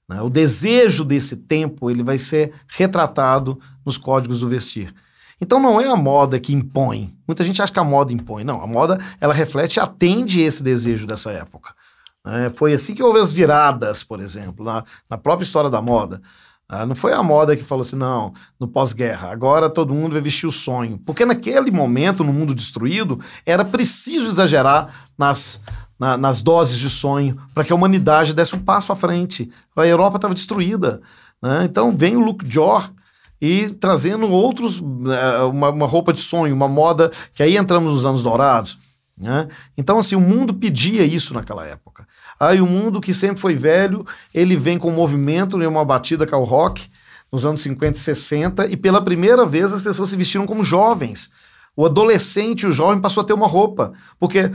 Né? O desejo desse tempo ele vai ser retratado nos códigos do vestir. Então não é a moda que impõe. Muita gente acha que a moda impõe. Não, a moda ela reflete e atende esse desejo dessa época. Foi assim que houve as viradas, por exemplo, na própria história da moda. Não foi a moda que falou assim, não, no pós-guerra, agora todo mundo vai vestir o sonho. Porque naquele momento, no mundo destruído, era preciso exagerar nas doses de sonho para que a humanidade desse um passo à frente. A Europa estava destruída. Né? Então vem o Luke Dior e trazendo uma roupa de sonho, uma moda, que aí entramos nos anos dourados. Né? Então assim, o mundo pedia isso naquela época. Aí o mundo que sempre foi velho, ele vem com um movimento, uma batida que é o rock, nos anos 50 e 60, e pela primeira vez as pessoas se vestiram como jovens. O adolescente e o jovem passou a ter uma roupa. Porque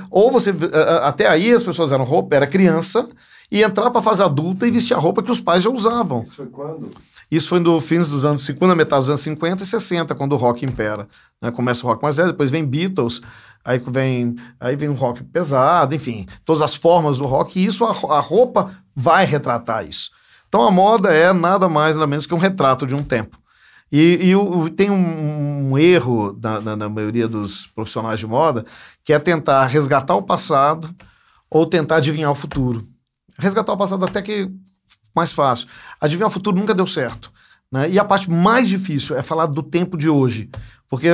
até aí as pessoas era criança, e entrar para a fase adulta e vestir a roupa que os pais já usavam. Isso foi quando? Isso foi no fim dos anos 50, metade dos anos 50 e 60, quando o rock impera. Né? Começa o rock mais velho, depois vem Beatles, aí vem o rock pesado, enfim, todas as formas do rock, e isso a roupa vai retratar isso. Então a moda é nada mais, nada menos que um retrato de um tempo. E tem um erro na maioria dos profissionais de moda, que é tentar resgatar o passado ou tentar adivinhar o futuro. Resgatar o passado até que mais fácil. Adivinhar o futuro nunca deu certo. Né? E a parte mais difícil é falar do tempo de hoje. Porque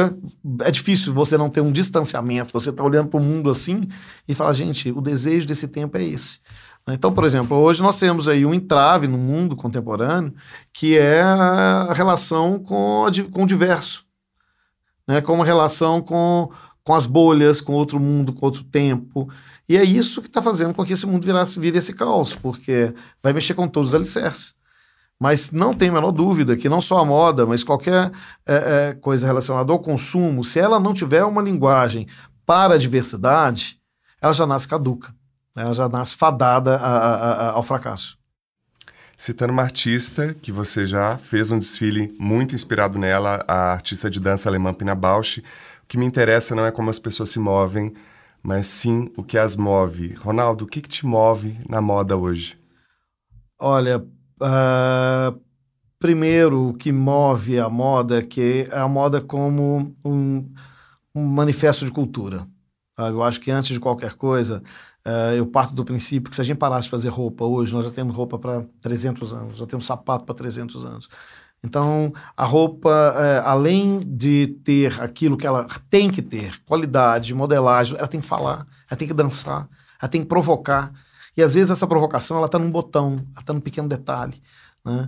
é difícil você não ter um distanciamento, você está olhando para o mundo assim e fala, gente, o desejo desse tempo é esse. Então, por exemplo, hoje nós temos aí um entrave no mundo contemporâneo que é a relação com o diverso. Né? Com uma relação com as bolhas, com outro mundo, com outro tempo. E é isso que está fazendo com que esse mundo vire esse caos, porque vai mexer com todos os alicerces. Mas não tem a menor dúvida que não só a moda, mas qualquer coisa relacionada ao consumo, se ela não tiver uma linguagem para a diversidade, ela já nasce caduca, ela já nasce fadada ao fracasso. Citando uma artista que você já fez um desfile muito inspirado nela, a artista de dança alemã Pina Bausch, o que me interessa não é como as pessoas se movem, mas sim o que as move. Ronaldo, o que te move na moda hoje? Olha, primeiro, o que move a moda que é a moda como um manifesto de cultura. Eu acho que antes de qualquer coisa, eu parto do princípio que se a gente parasse de fazer roupa hoje, nós já temos roupa para 300 anos, já temos sapato para 300 anos. Então, a roupa, além de ter aquilo que ela tem que ter, qualidade, modelagem, ela tem que falar, ela tem que dançar, ela tem que provocar. E às vezes essa provocação ela está num botão, ela está num pequeno detalhe. Né?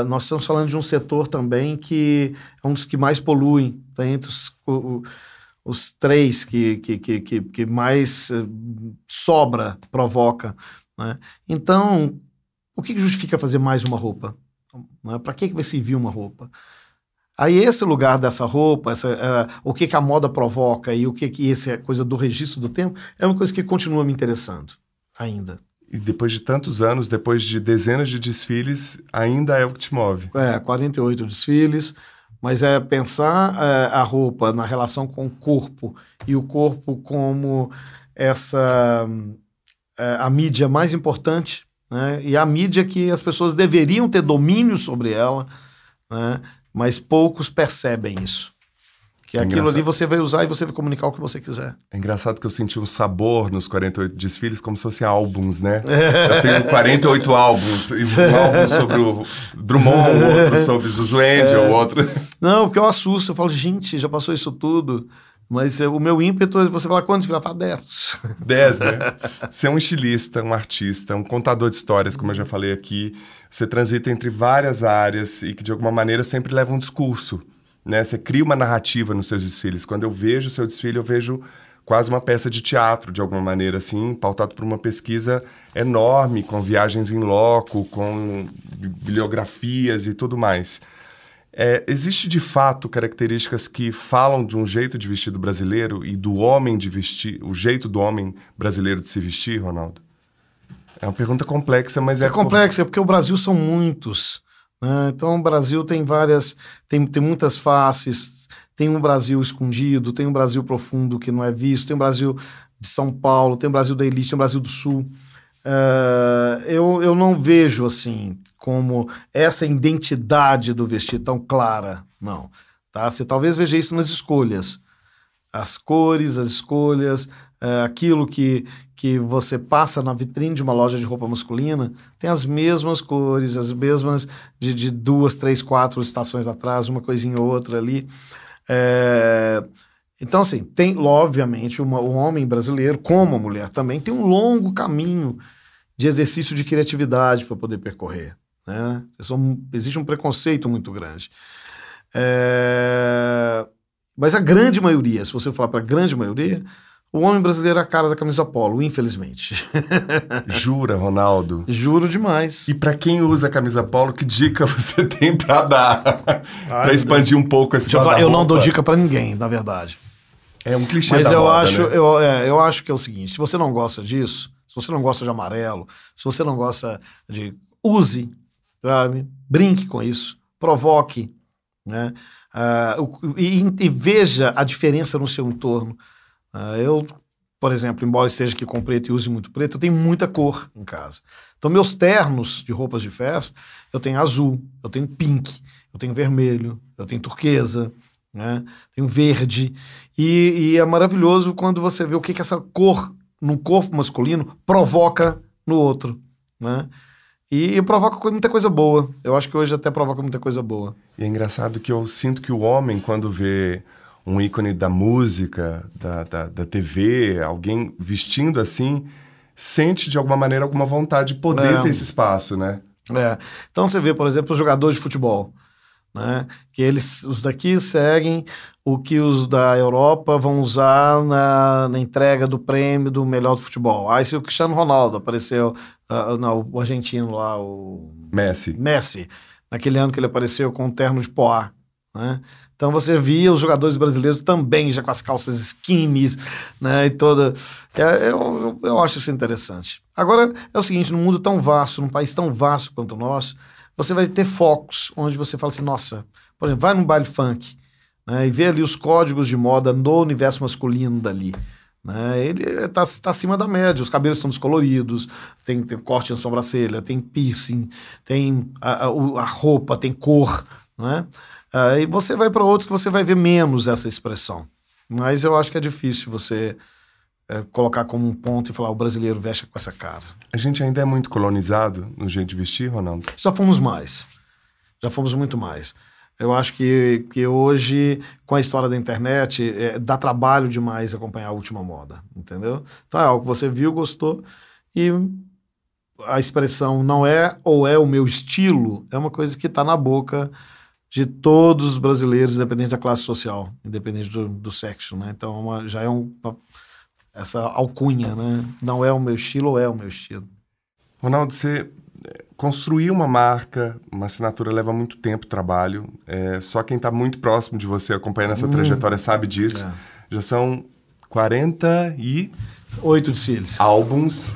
Nós estamos falando de um setor também que é um dos que mais poluem, tá? Entre os três que mais sobra, provoca. Né? Então, o que justifica fazer mais uma roupa? Né? Para que vai servir uma roupa? Aí esse lugar dessa roupa, o que a moda provoca e o que essa coisa do registro do tempo, é uma coisa que continua me interessando ainda. E depois de tantos anos, depois de dezenas de desfiles, ainda é o que te move. 48 desfiles, mas é pensar a roupa na relação com o corpo e o corpo como a mídia mais importante, né? E a mídia que as pessoas deveriam ter domínio sobre ela, né? Mas poucos percebem isso. Que aquilo ali você vai usar e você vai comunicar o que você quiser. É engraçado que eu senti um sabor nos 48 desfiles como se fossem álbuns, né? Eu tenho 48 álbuns. E um álbum sobre o Drummond, outro sobre o Zuendia, o outro... Não, porque eu assusto. Eu falo, gente, já passou isso tudo. Mas o meu ímpeto é você falar quantos? Virar para 10. 10, né? Você é um estilista, um artista, um contador de histórias, como eu já falei aqui. Você transita entre várias áreas e que, de alguma maneira, sempre leva um discurso. Né? Você cria uma narrativa nos seus desfiles. Quando eu vejo o seu desfile, eu vejo quase uma peça de teatro, de alguma maneira, assim, pautado por uma pesquisa enorme, com viagens em loco, com bibliografias e tudo mais. Existe, de fato, características que falam de um jeito de vestir do brasileiro e do homem de vestir, o jeito do homem brasileiro de se vestir, Ronaldo? É uma pergunta complexa, mas é complexa, porque o Brasil são muitos. Então o Brasil tem tem muitas faces, tem um Brasil escondido, tem um Brasil profundo que não é visto, tem um Brasil de São Paulo, tem um Brasil da elite, tem um Brasil do Sul. Eu não vejo assim como essa identidade do vestir tão clara, não. Tá? Você talvez veja isso nas escolhas, as cores, as escolhas, aquilo que você passa na vitrine de uma loja de roupa masculina tem as mesmas cores, as mesmas de 2, 3, 4 estações atrás, uma coisinha ou outra ali. Então, assim, tem, obviamente, o homem brasileiro, como a mulher também, tem um longo caminho de exercício de criatividade para poder percorrer. Né? Existe um preconceito muito grande. Mas a grande maioria, se você falar para a grande maioria, o homem brasileiro é a cara da camisa polo, infelizmente. Jura, Ronaldo? Juro demais. E para quem usa a camisa polo, que dica você tem para dar? Para expandir um pouco esse guarda-roupa? Eu não dou dica para ninguém, na verdade. É um clichê mas da moda, né? Eu acho que é o seguinte, se você não gosta disso, se você não gosta de amarelo, se você não gosta de... Use, sabe? Brinque com isso, provoque, né? E veja a diferença no seu entorno. Eu, por exemplo, embora esteja aqui com preto e use muito preto, eu tenho muita cor em casa. Então, meus ternos de roupas de festa, eu tenho azul, eu tenho pink, eu tenho vermelho, eu tenho turquesa, né? Tenho verde. E é maravilhoso quando você vê o que essa cor no corpo masculino provoca no outro, né? E provoca muita coisa boa. Eu acho que hoje até provoca muita coisa boa. E é engraçado que eu sinto que o homem, quando vê um ícone da música, da TV, alguém vestindo assim, sente de alguma maneira alguma vontade de poder ter esse espaço, né? Então você vê, por exemplo, os jogadores de futebol, né? Que os daqui seguem o que os da Europa vão usar na entrega do prêmio do melhor do futebol. Aí se o Cristiano Ronaldo apareceu, o argentino lá, o Messi, naquele ano que ele apareceu com um terno de poá, né? Então você via os jogadores brasileiros também já com as calças skinnies, né, e toda... Eu acho isso interessante. Agora, é o seguinte, num mundo tão vasto, num país tão vasto quanto o nosso, você vai ter focos onde você fala assim, nossa, por exemplo, vai num baile funk, né, e vê ali os códigos de moda no universo masculino dali. Né, ele está acima da média, os cabelos são descoloridos, tem corte na sobrancelha, tem piercing, tem a roupa, tem cor, né? E você vai para outros que você vai ver menos essa expressão. Mas eu acho que é difícil você colocar como um ponto e falar o brasileiro veste com essa cara. A gente ainda é muito colonizado no jeito de vestir, Ronaldo? Já fomos mais. Já fomos muito mais. Eu acho que hoje, com a história da internet, dá trabalho demais acompanhar a última moda, entendeu? Então é algo que você viu, gostou, e a expressão não é ou é o meu estilo, é uma coisa que está na boca de todos os brasileiros, independente da classe social, independente do sexo, né? Então já é essa alcunha, né? Não é o meu estilo ou é o meu estilo. Ronaldo, você construir uma marca, uma assinatura leva muito tempo, trabalho. Só quem está muito próximo de você, acompanhando essa trajetória, sabe disso. Já são 8 desfiles. Álbuns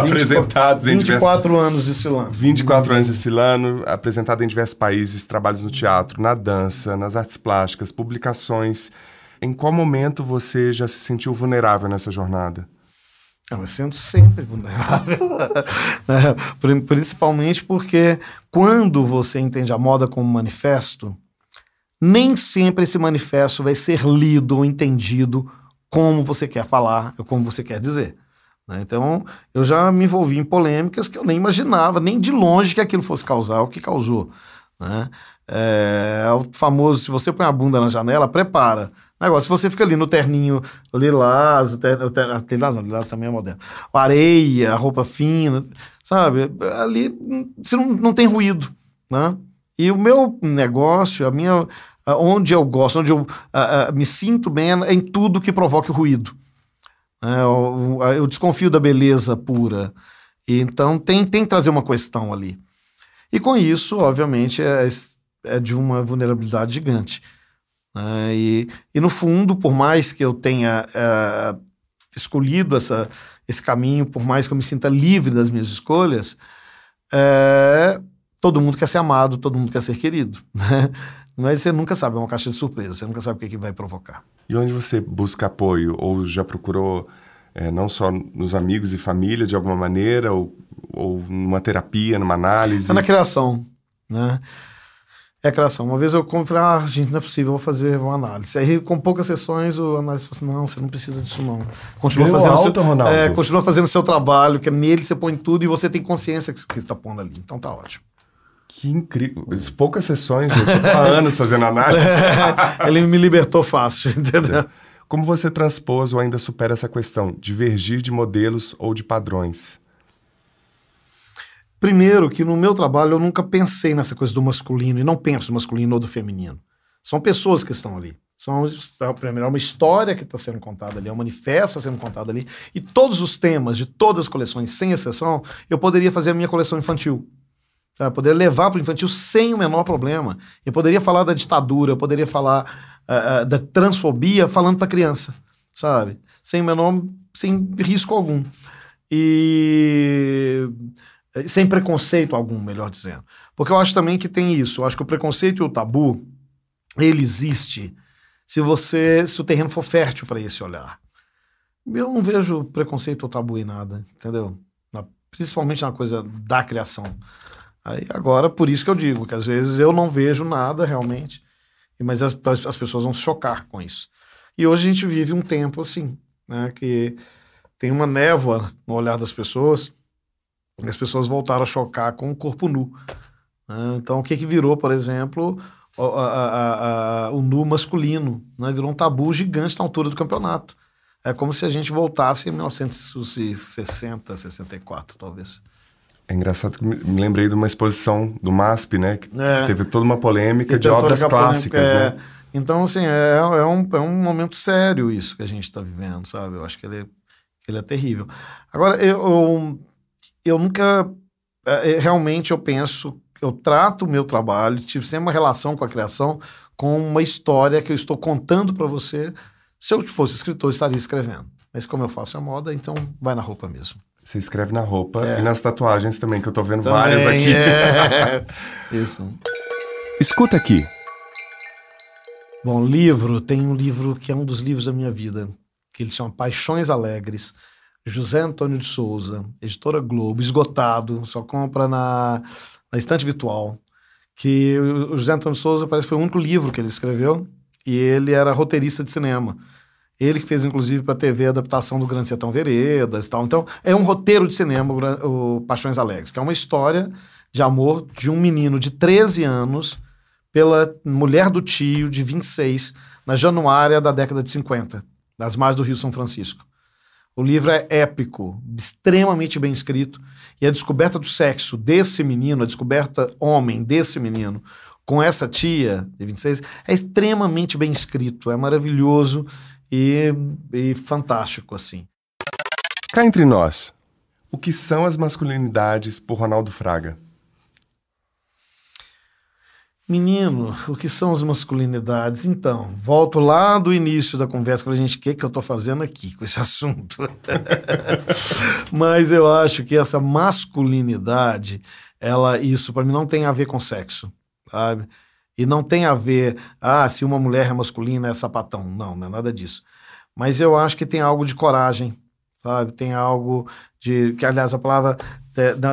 apresentados em 24 anos desfilando. 24 anos desfilando, apresentado em diversos países, trabalhos no teatro, na dança, nas artes plásticas, publicações. Em qual momento você já se sentiu vulnerável nessa jornada? Eu me sinto sempre vulnerável. Principalmente porque quando você entende a moda como manifesto, nem sempre esse manifesto vai ser lido ou entendido como você quer falar, ou como você quer dizer. Né? Então, eu já me envolvi em polêmicas que eu nem imaginava, nem de longe que aquilo fosse causar o que causou. Né? O famoso, se você põe a bunda na janela, prepara. Negócio, se você fica ali no terninho lilás, lilás também é moderno, areia, roupa fina, sabe? Ali você não tem ruído, né? E o meu negócio, onde eu gosto, onde eu me sinto bem é em tudo que provoque ruído. Eu desconfio da beleza pura. E então tem que trazer uma questão ali. E com isso, obviamente, é de uma vulnerabilidade gigante. E no fundo, por mais que eu tenha escolhido esse caminho, por mais que eu me sinta livre das minhas escolhas, todo mundo quer ser amado, todo mundo quer ser querido. Né? Mas você nunca sabe, é uma caixa de surpresa, você nunca sabe o que vai provocar. E onde você busca apoio? Ou já procurou, não só nos amigos e família, de alguma maneira, ou numa terapia, numa análise? É na criação, né? É a criação. Uma vez eu falei, gente, não é possível, eu vou fazer uma análise. Aí, com poucas sessões, o análise falou assim, não, você não precisa disso, não. Continua fazendo o seu trabalho, que nele você põe tudo e você tem consciência que você está pondo ali. Então tá ótimo. Que incrível. Poucas sessões, gente. Eu tô há anos fazendo análise. Ele me libertou fácil, entendeu? Como você transpôs ou ainda supera essa questão? Divergir de modelos ou de padrões? Primeiro, que no meu trabalho eu nunca pensei nessa coisa do masculino, e não penso no masculino ou do feminino. São pessoas que estão ali. Primeiro, é uma história que está sendo contada ali, é um manifesto sendo contado ali, e todos os temas de todas as coleções, sem exceção, eu poderia fazer a minha coleção infantil. Eu poderia levar para o infantil sem o menor problema. Eu poderia falar da ditadura, eu poderia falar da transfobia falando para criança, sabe? Sem risco algum. E sem preconceito algum, melhor dizendo. Porque eu acho também que tem isso. Eu acho que o preconceito e o tabu, ele existe se o terreno for fértil para esse olhar. Eu não vejo preconceito ou tabu em nada, entendeu? Principalmente na coisa da criação. Aí, agora, por isso que eu digo que às vezes eu não vejo nada realmente, mas as pessoas vão se chocar com isso. E hoje a gente vive um tempo assim, né, que tem uma névoa no olhar das pessoas, e as pessoas voltaram a chocar com o corpo nu. Né? Então, o que virou, por exemplo, o nu masculino? Né? Virou um tabu gigante na altura do campeonato. É como se a gente voltasse em 1960, 64, talvez. É engraçado que me lembrei de uma exposição do MASP, né? Que teve toda uma polêmica de obras clássicas, né? Então, assim, é um momento sério isso que a gente está vivendo, sabe? Eu acho que ele é terrível. Agora, eu nunca... realmente eu penso... Eu trato o meu trabalho, tive sempre uma relação com a criação, com uma história que eu estou contando para você. Se eu fosse escritor, eu estaria escrevendo. Mas como eu faço a moda, então vai na roupa mesmo. Você escreve na roupa e nas tatuagens também, que eu tô vendo várias aqui. Isso. Escuta aqui. Bom, tem um livro que é um dos livros da minha vida, que ele chama Paixões Alegres, José Antônio de Souza, editora Globo, esgotado, só compra na estante virtual, que o José Antônio de Souza parece que foi o único livro que ele escreveu, e ele era roteirista de cinema. Ele que fez, inclusive, para a TV a adaptação do Grande Sertão Veredas e tal. Então, é um roteiro de cinema, o Paixões Alegres, que é uma história de amor de um menino de 13 anos pela mulher do tio, de 26, na Januária da década de 50, das margens do Rio São Francisco. O livro é épico, extremamente bem escrito, e a descoberta do sexo desse menino, a descoberta homem desse menino, com essa tia de 26, é extremamente bem escrito, é maravilhoso, e fantástico, assim. Cá entre nós, o que são as masculinidades por Ronaldo Fraga? Menino, o que são as masculinidades? Então, volto lá do início da conversa com a gente, o que eu tô fazendo aqui com esse assunto? Mas eu acho que essa masculinidade, isso para mim não tem a ver com sexo, sabe? E não tem a ver, se uma mulher é masculina é sapatão. Não é nada disso. Mas eu acho que tem algo de coragem, sabe? Tem algo que, aliás, a palavra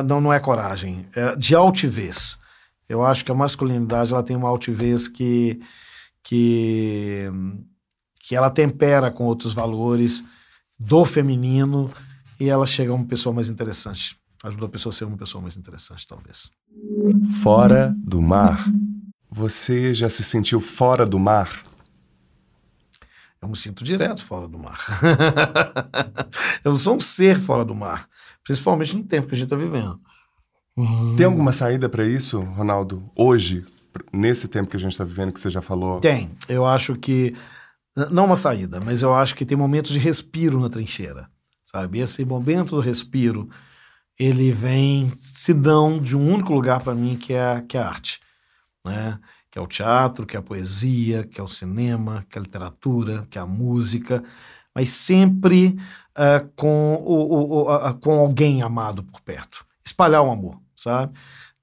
não é coragem, é de altivez. Eu acho que a masculinidade ela tem uma altivez que que ela tempera com outros valores do feminino e ela chega a uma pessoa mais interessante. Ajuda a pessoa a ser uma pessoa mais interessante, talvez. Fora do mar. Você já se sentiu fora do mar? Eu me sinto direto fora do mar. Eu sou um ser fora do mar, principalmente no tempo que a gente está vivendo. Tem alguma saída para isso, Ronaldo? Hoje, nesse tempo que a gente está vivendo, que você já falou? Tem. Eu acho que, não uma saída, mas eu acho que tem momentos de respiro na trincheira, sabe? Esse momento do respiro, ele vem, se dão de um único lugar para mim, que é a arte, né? Que é o teatro, que é a poesia, que é o cinema, que é a literatura, que é a música, mas sempre com alguém amado por perto. Espalhar o amor, sabe?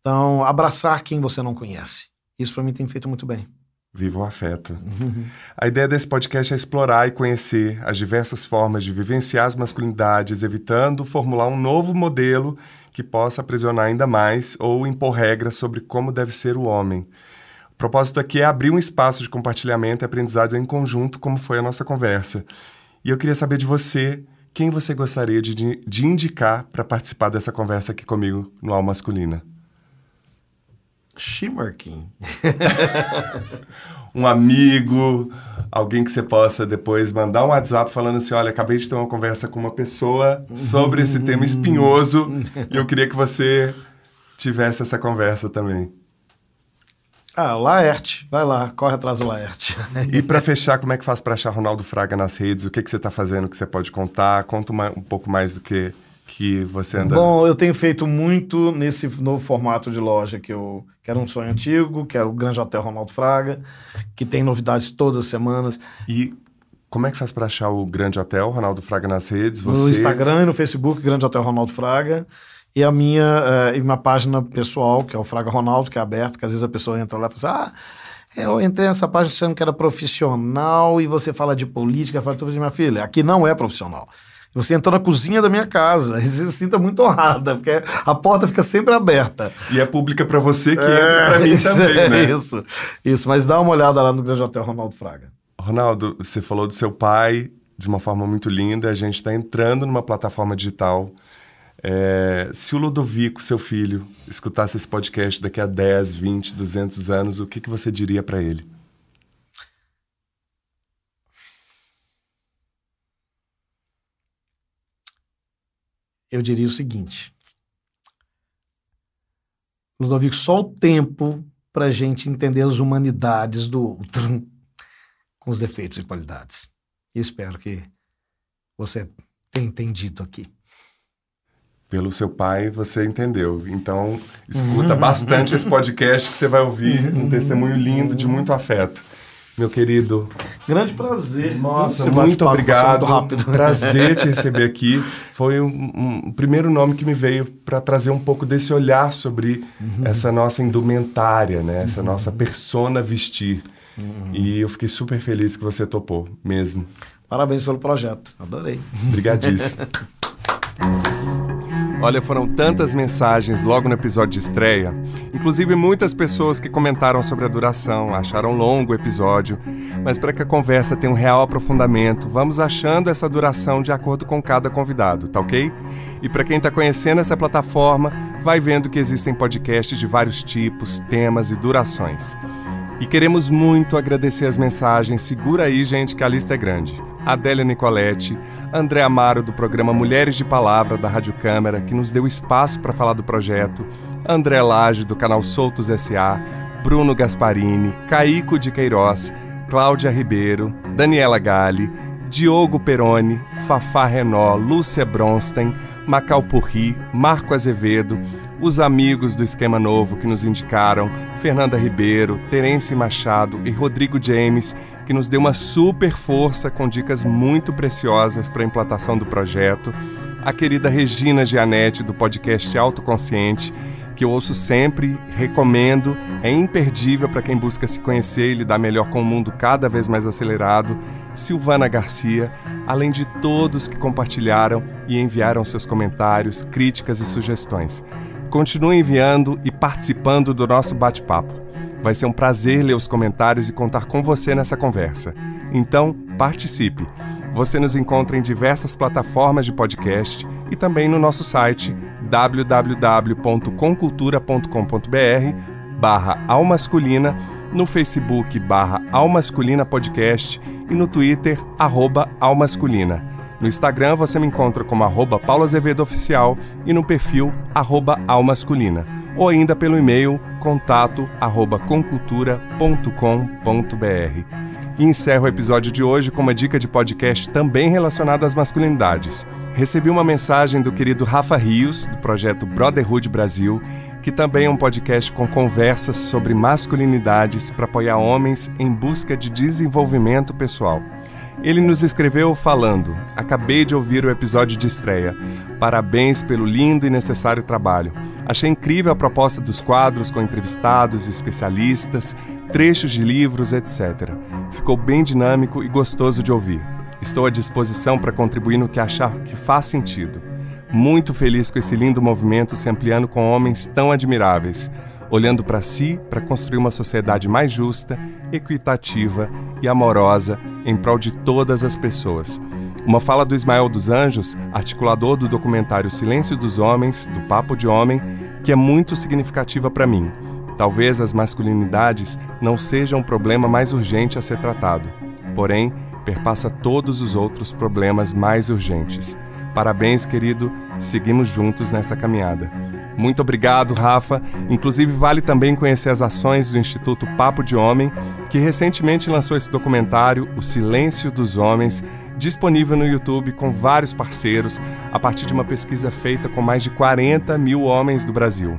Então, abraçar quem você não conhece. Isso para mim tem feito muito bem. Viva o afeto. A ideia desse podcast é explorar e conhecer as diversas formas de vivenciar as masculinidades, evitando formular um novo modelo que possa aprisionar ainda mais ou impor regras sobre como deve ser o homem. O propósito aqui é abrir um espaço de compartilhamento e aprendizado em conjunto, como foi a nossa conversa. E eu queria saber de você, quem você gostaria de indicar para participar dessa conversa aqui comigo no Alma Masculina? Shimarkin. Um amigo, alguém que você possa depois mandar um WhatsApp falando assim, olha, acabei de ter uma conversa com uma pessoa sobre esse tema espinhoso e eu queria que você tivesse essa conversa também. Laerte. Vai lá, corre atrás do Laerte. E para fechar, como é que faz para achar Ronaldo Fraga nas redes? O que você está fazendo que você pode contar? Conta um pouco mais do que você anda... Bom, eu tenho feito muito nesse novo formato de loja que era um sonho antigo, que era o Grande Hotel Ronaldo Fraga, que tem novidades todas as semanas. E como é que faz para achar o Grande Hotel Ronaldo Fraga nas redes? No Instagram e no Facebook, Grande Hotel Ronaldo Fraga. E a minha página pessoal, que é o Fraga Ronaldo, que é aberto, que às vezes a pessoa entra lá e fala assim, eu entrei nessa página achando que era profissional e você fala de política, fala tudo de minha filha. Aqui não é profissional. Você entrou na cozinha da minha casa, você se sinta muito honrada, porque a porta fica sempre aberta. E é pública para você que entra para mim também, né? Isso, mas dá uma olhada lá no Grande Hotel Ronaldo Fraga. Ronaldo, você falou do seu pai de uma forma muito linda, a gente está entrando numa plataforma digital. Se o Ludovico, seu filho, escutasse esse podcast daqui a 10, 20, 200 anos, o que você diria para ele? Eu diria o seguinte, Ludovico, só o tempo para a gente entender as humanidades do outro com os defeitos e qualidades. E espero que você tenha entendido aqui. Pelo seu pai, você entendeu. Então, escuta bastante esse podcast que você vai ouvir um testemunho lindo de muito afeto. Meu querido. Grande prazer. Nossa, muito obrigado. Prazer te receber aqui. Foi o primeiro nome que me veio para trazer um pouco desse olhar sobre essa nossa indumentária, né? Essa nossa persona vestir. E eu fiquei super feliz que você topou, mesmo. Parabéns pelo projeto. Adorei. Obrigadíssimo. Olha, foram tantas mensagens logo no episódio de estreia, inclusive muitas pessoas que comentaram sobre a duração, acharam longo o episódio, mas para que a conversa tenha um real aprofundamento, vamos achando essa duração de acordo com cada convidado, tá ok? E para quem está conhecendo essa plataforma, vai vendo que existem podcasts de vários tipos, temas e durações. E queremos muito agradecer as mensagens, segura aí, gente, que a lista é grande. Adélia Nicoletti, André Amaro do programa Mulheres de Palavra da Rádio Câmara, que nos deu espaço para falar do projeto, André Lage do canal Soltos S.A., Bruno Gasparini, Caico de Queiroz, Cláudia Ribeiro, Daniela Galli, Diogo Peroni, Fafá Renó, Lúcia Bronstein, Macau Purri, Marco Azevedo, os amigos do Esquema Novo que nos indicaram, Fernanda Ribeiro, Terence Machado e Rodrigo James, que nos deu uma super força com dicas muito preciosas para a implantação do projeto, a querida Regina Gianetti do podcast Autoconsciente, que eu ouço sempre, recomendo, é imperdível para quem busca se conhecer e lidar melhor com o mundo cada vez mais acelerado, Silvana Garcia, além de todos que compartilharam e enviaram seus comentários, críticas e sugestões. Continue enviando e participando do nosso bate-papo. Vai ser um prazer ler os comentários e contar com você nessa conversa. Então, participe! Você nos encontra em diversas plataformas de podcast e também no nosso site www.comcultura.com.br/almasculina, no Facebook /almasculina podcast e no Twitter @almasculina. No Instagram você me encontra como @pauloazevedooficial e no perfil @almasculina, ou ainda pelo e-mail contato@comcultura.com.br. E encerro o episódio de hoje com uma dica de podcast também relacionada às masculinidades. Recebi uma mensagem do querido Rafa Rios, do projeto Brotherhood Brasil, que também é um podcast com conversas sobre masculinidades para apoiar homens em busca de desenvolvimento pessoal. Ele nos escreveu falando: acabei de ouvir o episódio de estreia. Parabéns pelo lindo e necessário trabalho. Achei incrível a proposta dos quadros com entrevistados, especialistas, trechos de livros, etc. Ficou bem dinâmico e gostoso de ouvir. Estou à disposição para contribuir no que achar que faz sentido. Muito feliz com esse lindo movimento se ampliando com homens tão admiráveis, olhando para si para construir uma sociedade mais justa, equitativa e amorosa em prol de todas as pessoas. Uma fala do Ismael dos Anjos, articulador do documentário Silêncio dos Homens, do Papo de Homem, que é muito significativa para mim. Talvez as masculinidades não sejam o problema mais urgente a ser tratado, porém, perpassa todos os outros problemas mais urgentes. Parabéns, querido, seguimos juntos nessa caminhada. Muito obrigado, Rafa. Inclusive, vale também conhecer as ações do Instituto Papo de Homem, que recentemente lançou esse documentário, O Silêncio dos Homens, disponível no YouTube com vários parceiros, a partir de uma pesquisa feita com mais de 40 mil homens do Brasil.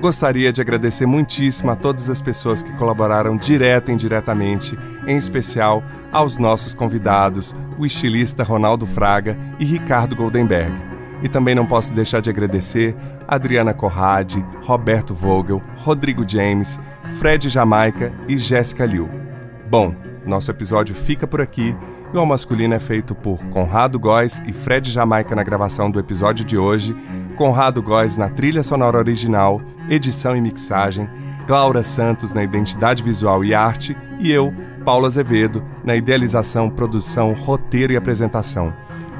Gostaria de agradecer muitíssimo a todas as pessoas que colaboraram direta e indiretamente, em especial aos nossos convidados, o estilista Ronaldo Fraga e Ricardo Goldenberg. E também não posso deixar de agradecer Adriana Corradi, Roberto Vogel, Rodrigo James, Fred Jamaica e Jéssica Liu. Bom, nosso episódio fica por aqui e o Ao Masculino é feito por Conrado Góes e Fred Jamaica na gravação do episódio de hoje, Conrado Góes na trilha sonora original, edição e mixagem, Glaura Santos na identidade visual e arte e eu, Paulo Azevedo, na idealização, produção, roteiro e apresentação.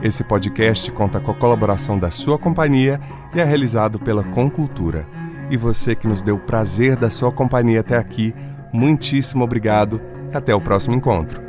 Esse podcast conta com a colaboração da sua companhia e é realizado pela Comcultura. E você que nos deu o prazer da sua companhia até aqui, muitíssimo obrigado e até o próximo encontro.